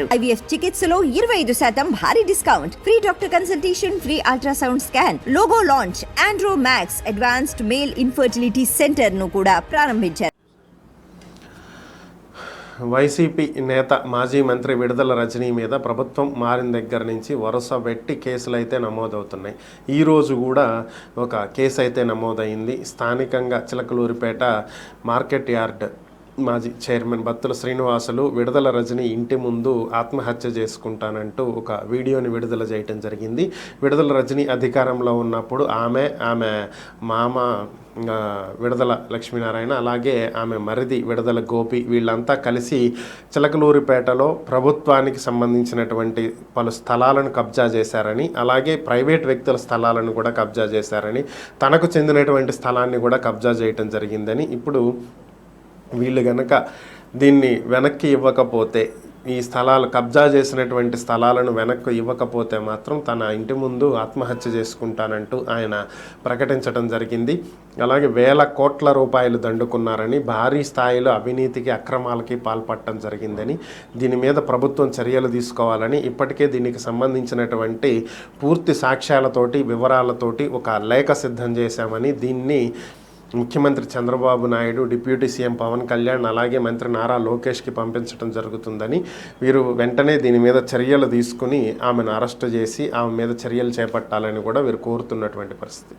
IVF చికిత్సలో 25% భారీ discount, free doctor consultation, free ultrasound scan, logo launch, Andro max advanced male infertility centre ను కూడా ప్రారంభించారు. YCP నేత మాజీ మంత్రి విడుదల రజనీ మీద ప్రభుత్వం మారిన దగ్గర నుంచి వరుస పెట్టి కేసులు అయితే నమోదవుతున్నాయి. ఈరోజు కూడా ఒక కేసు అయితే నమోదైంది. స్థానికంగా చిలకలూరిపేట మార్కెట్ యార్డ్ మాజీ చైర్మన్ బత్తుల శ్రీనివాసులు విడుదల రజని ఇంటి ముందు ఆత్మహత్య చేసుకుంటానంటూ ఒక వీడియోని విడుదల చేయటం జరిగింది. విడుదల రజని అధికారంలో ఉన్నప్పుడు ఆమె మామ విడుదల లక్ష్మీనారాయణ, అలాగే ఆమె మరిది విడుదల గోపి, వీళ్ళంతా కలిసి చిలకలూరిపేటలో ప్రభుత్వానికి సంబంధించినటువంటి పలు స్థలాలను కబ్జా చేశారని, అలాగే ప్రైవేట్ వ్యక్తుల స్థలాలను కూడా కబ్జా చేశారని, తనకు చెందినటువంటి స్థలాన్ని కూడా కబ్జా చేయటం జరిగిందని, ఇప్పుడు వీళ్ళు గనక దీన్ని వెనక్కి ఇవ్వకపోతే, ఈ స్థలాలు కబ్జా చేసినటువంటి స్థలాలను వెనక్కి ఇవ్వకపోతే మాత్రం తన ఇంటి ముందు ఆత్మహత్య చేసుకుంటానంటూ ఆయన ప్రకటించడం జరిగింది. అలాగే వేల కోట్ల రూపాయలు దండుకున్నారని, భారీ స్థాయిలో అవినీతికి అక్రమాలకి పాల్పడటం జరిగిందని, దీని మీద ప్రభుత్వం చర్యలు తీసుకోవాలని ఇప్పటికే దీనికి సంబంధించినటువంటి పూర్తి సాక్ష్యాలతోటి వివరాలతోటి ఒక లేఖ సిద్ధం చేశామని, దీన్ని ముఖ్యమంత్రి చంద్రబాబు నాయుడు, డిప్యూటీ సీఎం పవన్ కళ్యాణ్, అలాగే మంత్రి నారా లోకేష్కి పంపించడం జరుగుతుందని, వీరు వెంటనే దీని మీద చర్యలు తీసుకుని ఆమెను అరెస్ట్ చేసి ఆమె మీద చర్యలు చేపట్టాలని కూడా వీరు కోరుతున్నటువంటి పరిస్థితి.